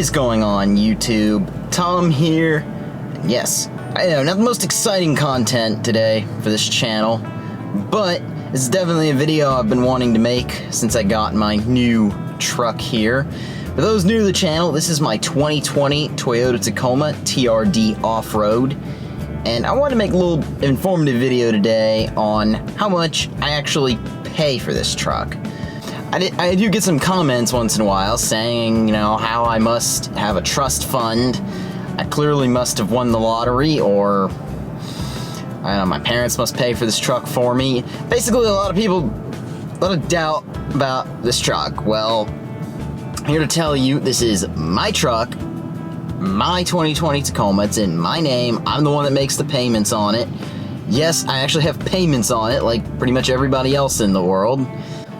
is going on, YouTube? Tom here. And yes, I know, not the most exciting content today for this channel, but it's definitely a video I've been wanting to make since I got my new truck here. For those new to the channel, this is my 2020 Toyota Tacoma TRD Off Road, and I want to make a little informative video today on how much I actually pay for this truck. I do get some comments once in a while saying, you know, how I must have a trust fund. I clearly must have won the lottery, or I don't know, my parents must pay for this truck for me. Basically, a lot of doubt about this truck. Well, I'm here to tell you this is my truck, my 2020 Tacoma. It's in my name. I'm the one that makes the payments on it. Yes, I actually have payments on it, like pretty much everybody else in the world.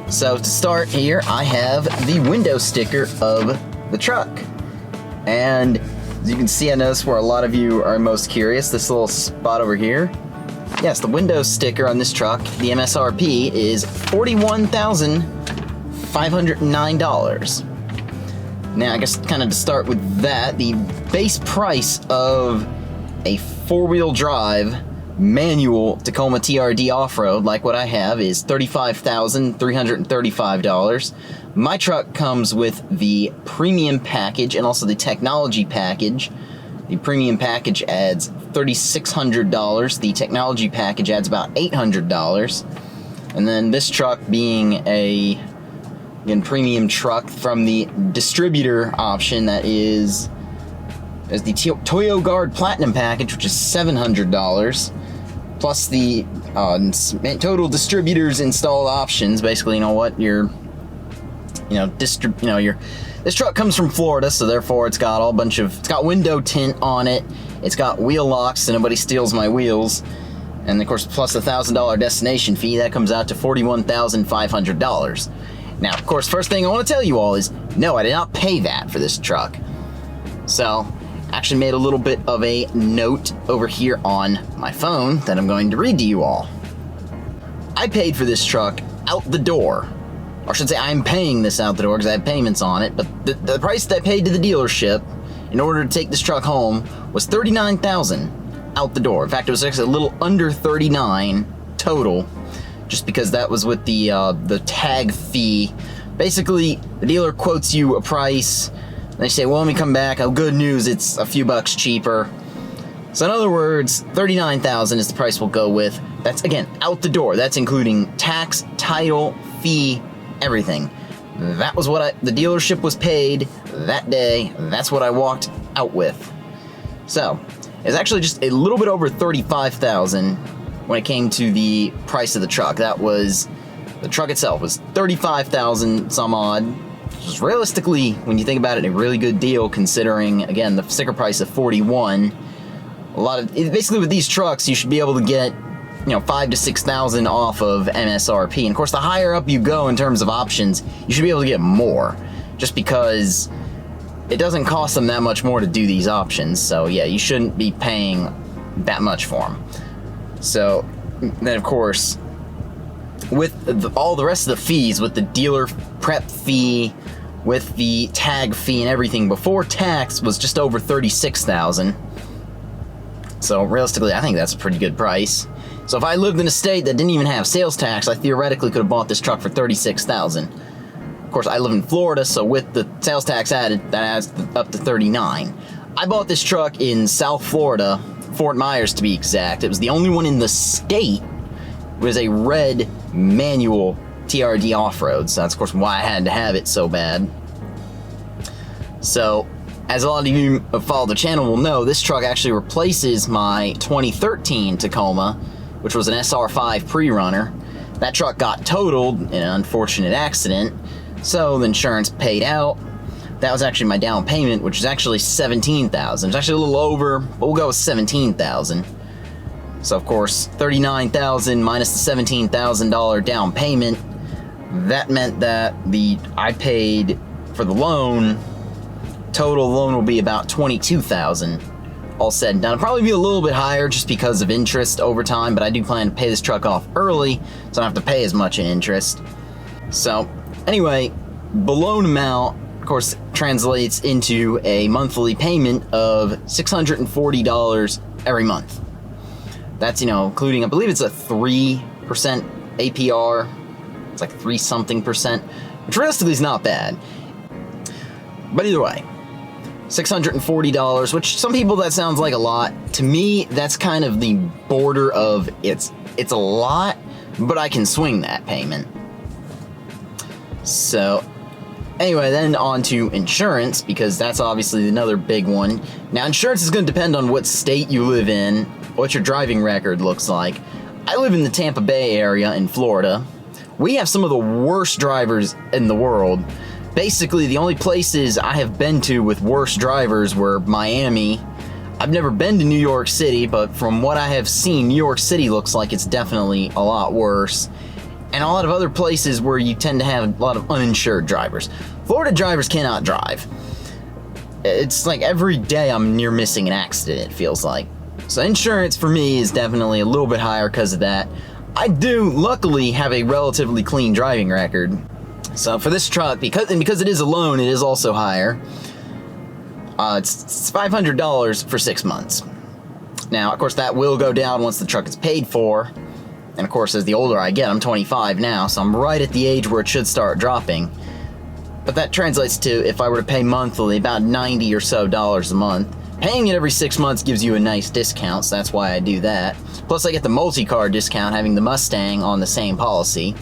So to start here, I have the window sticker of the truck. And as you can see, I noticed where a lot of you are most curious, this little spot over here. Yes, the window sticker on this truck, the MSRP is $41,509. Now, I guess kind of to start with that, the base price of a four-wheel drive manual Tacoma TRD Off Road, like what I have, is $35,335. My truck comes with the premium package and also the technology package. The premium package adds $3,600. The technology package adds about $800. And then this truck being a premium truck from the distributor option, that is the Toyo Guard Platinum package, which is $700. Plus the total distributors installed options. Basically, you know what, this truck comes from Florida, so therefore it's got it's got window tint on it. It's got wheel locks, so nobody steals my wheels. And of course, plus a $1,000 destination fee, that comes out to $41,500. Now, of course, first thing I want to tell you all is, no, I did not pay that for this truck. So, actually made a little bit of a note over here on my phone that I'm going to read to you all. I paid for this truck out the door. Or I should say I'm paying this out the door because I have payments on it, but the price that I paid to the dealership in order to take this truck home was $39,000 out the door. In fact, it was actually a little under $39,000 total, just because that was with the tag fee. Basically, the dealer quotes you a price, they say, well, when we come back, oh, good news, it's a few bucks cheaper. So in other words, $39,000 is the price we'll go with. That's, again, out the door. That's including tax, title, fee, everything. That was what the dealership was paid that day. That's what I walked out with. So it's actually just a little bit over $35,000 when it came to the price of the truck. That was, the truck itself was $35,000 some odd. Which is realistically, when you think about it, a really good deal considering, again, the sticker price of $41,000. Basically with these trucks, you should be able to get, $5,000 to $6,000 off of MSRP. And of course, the higher up you go in terms of options, you should be able to get more, just because it doesn't cost them that much more to do these options. So yeah, you shouldn't be paying that much for them. So then, of course, with all the rest of the fees, with the dealer prep fee, with the tag fee and everything, before tax was just over $36,000. So realistically, I think that's a pretty good price. So if I lived in a state that didn't even have sales tax, I theoretically could have bought this truck for $36,000. Of course, I live in Florida, so with the sales tax added, that adds up to $39,000. I bought this truck in South Florida, Fort Myers to be exact. It was the only one in the state. It was a red manual TRD Off-Road, so that's of course why I had to have it so bad. So, as a lot of you who follow the channel will know, this truck actually replaces my 2013 Tacoma, which was an SR5 pre-runner. That truck got totaled in an unfortunate accident, so the insurance paid out. That was actually my down payment, which is actually $17,000. It's actually a little over, but we'll go with $17,000. So of course, $39,000 minus the $17,000 down payment, that meant that I paid for the loan, total loan will be about $22,000 all said and done. It'll probably be a little bit higher just because of interest over time, but I do plan to pay this truck off early, so I don't have to pay as much in interest. So anyway, the loan amount, of course, translates into a monthly payment of $640 every month. That's, including, I believe it's a 3% APR. It's like 3 something percent, which realistically is not bad. But either way, $640, which some people that sounds like a lot. To me, that's kind of the border of it's a lot, but I can swing that payment. So anyway, then on to insurance, because that's obviously another big one. Now, insurance is going to depend on what state you live in, what your driving record looks like. I live in the Tampa Bay area in Florida. We have some of the worst drivers in the world. Basically, the only places I have been to with worse drivers were Miami. I've never been to New York City, but from what I have seen, New York City looks like it's definitely a lot worse. And a lot of other places where you tend to have a lot of uninsured drivers. Florida drivers cannot drive. It's like every day I'm near missing an accident, it feels like. So insurance for me is definitely a little bit higher because of that. I do, luckily, have a relatively clean driving record. So for this truck, because it is a loan, it is also higher. It's $500 for 6 months. Now, of course, that will go down once the truck is paid for. And of course, as the older I get, I'm 25 now, so I'm right at the age where it should start dropping. But that translates to, if I were to pay monthly, about $90 or so a month. Paying it every 6 months gives you a nice discount, so that's why I do that. Plus, I get the multi-car discount having the Mustang on the same policy.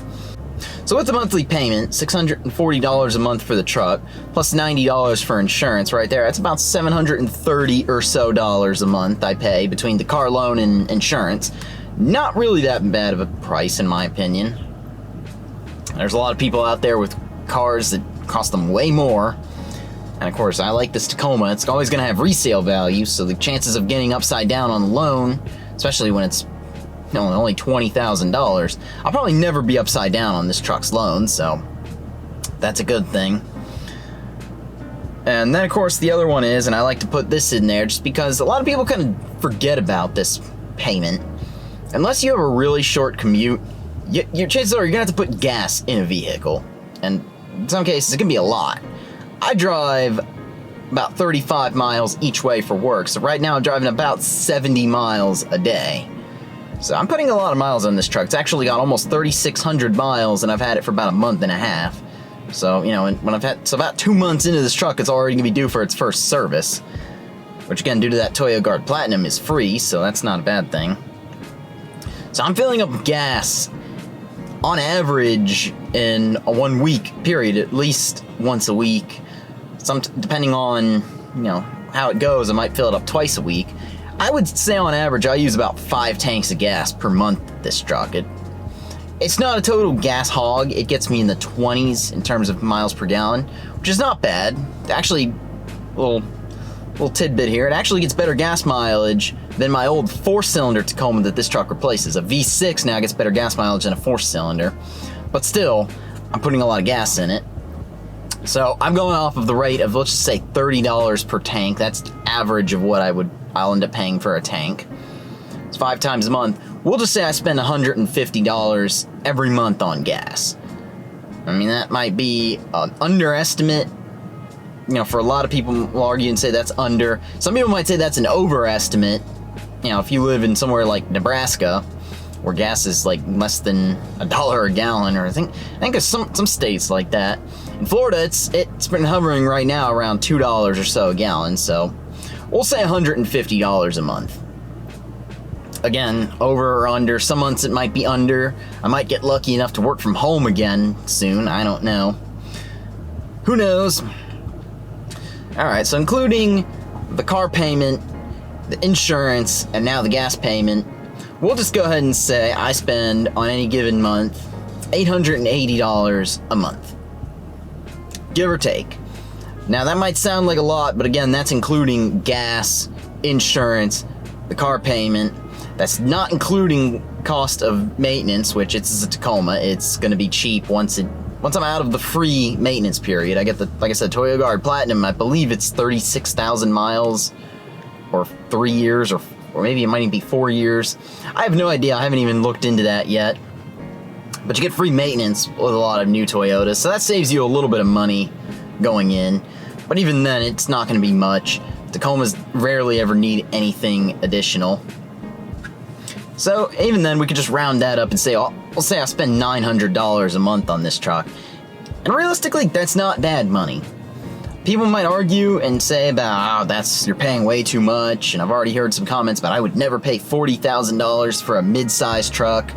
So with the monthly payment, $640 a month for the truck, plus $90 for insurance right there, that's about $730 or so a month I pay between the car loan and insurance. Not really that bad of a price in my opinion. There's a lot of people out there with cars that cost them way more. And of course, I like this Tacoma. It's always going to have resale value, so the chances of getting upside down on the loan, especially when it's only $20,000, I'll probably never be upside down on this truck's loan, so that's a good thing. And then, of course, the other one is, and I like to put this in there just because a lot of people kind of forget about this payment. Unless you have a really short commute, your chances are you're going to have to put gas in a vehicle. And in some cases, it can be a lot. I drive about 35 miles each way for work, so right now I'm driving about 70 miles a day. So I'm putting a lot of miles on this truck. It's actually got almost 3,600 miles, and I've had it for about a month and a half. So, about 2 months into this truck, it's already going to be due for its first service. Which, again, due to that Toyo Guard Platinum, is free, so that's not a bad thing. So I'm filling up gas, on average, in a 1 week period, at least once a week. Depending on, how it goes, I might fill it up twice a week. I would say on average I use about 5 tanks of gas per month with this truck. It's not a total gas hog. It gets me in the 20s in terms of miles per gallon, which is not bad. Actually, little tidbit here, it actually gets better gas mileage than my old 4-cylinder Tacoma that this truck replaces. A V6 now gets better gas mileage than a 4-cylinder, but still, I'm putting a lot of gas in it. So I'm going off of the rate of, let's just say, $30 per tank. That's the average of what I'll end up paying for a tank. It's 5 times a month. We'll just say I spend $150 every month on gas. I mean, that might be an underestimate. For a lot of people will argue and say that's under. Some people might say that's an overestimate. If you live in somewhere like Nebraska, where gas is like less than $1 a gallon, or I think there's some states like that. In Florida, it's been hovering right now around $2 or so a gallon, so we'll say $150 a month. Again, over or under. Some months it might be under. I might get lucky enough to work from home again soon. I don't know. Who knows? Alright, so including the car payment, the insurance, and now the gas payment, we'll just go ahead and say I spend on any given month $880 a month. Give or take. Now that might sound like a lot, but again, that's including gas, insurance, the car payment. That's not including cost of maintenance, which it's a Tacoma. It's going to be cheap once I'm out of the free maintenance period. I get like I said, Toyo Guard Platinum. I believe it's 36,000 miles, or 3 years, or maybe it might even be 4 years. I have no idea. I haven't even looked into that yet. But you get free maintenance with a lot of new Toyotas, so that saves you a little bit of money going in, but even then, it's not going to be much. Tacomas rarely ever need anything additional. So even then, we could just round that up and say, we'll say I spend $900 a month on this truck. And realistically, that's not bad money. People might argue and say about, you're paying way too much, and I've already heard some comments about I would never pay $40,000 for a mid-size truck.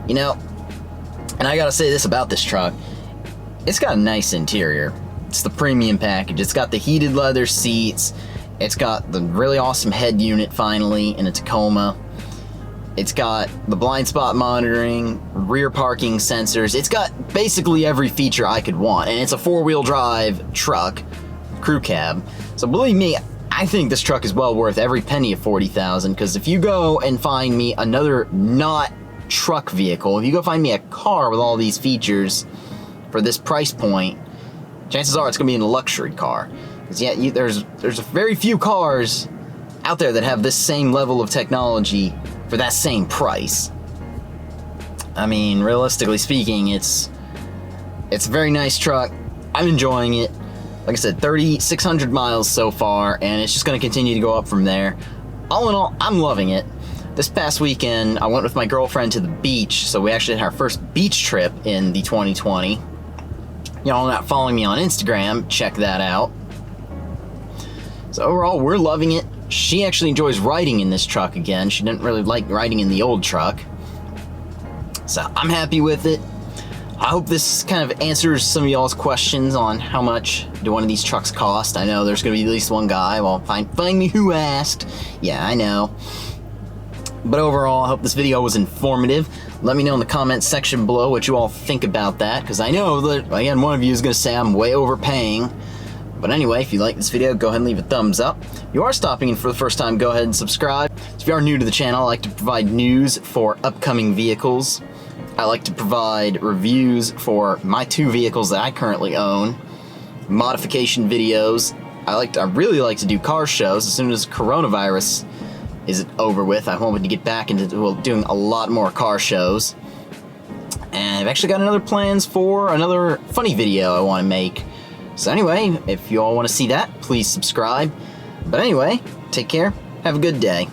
You know, and I gotta say this about this truck. It's got a nice interior. It's the premium package. It's got the heated leather seats. It's got the really awesome head unit finally in a Tacoma. It's got the blind spot monitoring, rear parking sensors. It's got basically every feature I could want, and it's a four-wheel drive truck, crew cab. So believe me, I think this truck is well worth every penny of $40,000, because if you go and find me another not truck vehicle, if you go find me a car with all these features for this price point, chances are it's going to be in a luxury car. Because yeah, there's very few cars out there that have this same level of technology for that same price. I mean, realistically speaking, it's a very nice truck. I'm enjoying it. Like I said, 3,600 miles so far, and it's just going to continue to go up from there. All in all, I'm loving it. This past weekend, I went with my girlfriend to the beach, so we actually had our first beach trip in the 2020. Y'all not following me on Instagram, check that out. So overall, we're loving it. She actually enjoys riding in this truck again. She didn't really like riding in the old truck. So I'm happy with it. I hope this kind of answers some of y'all's questions on how much do one of these trucks cost. I know there's going to be at least one guy. Well, find me who asked. Yeah, I know. But overall, I hope this video was informative. Let me know in the comments section below what you all think about that, because I know that, again, one of you is going to say I'm way overpaying. But anyway, if you like this video, go ahead and leave a thumbs up. If you are stopping in for the first time, go ahead and subscribe. So if you are new to the channel, I like to provide news for upcoming vehicles. I like to provide reviews for my two vehicles that I currently own, modification videos. I really like to do car shows. As soon as coronavirus is over with, I'm hoping to get back into doing a lot more car shows. And I've actually got another plans for another funny video I want to make. So anyway, if you all want to see that, please subscribe. But anyway, take care. Have a good day.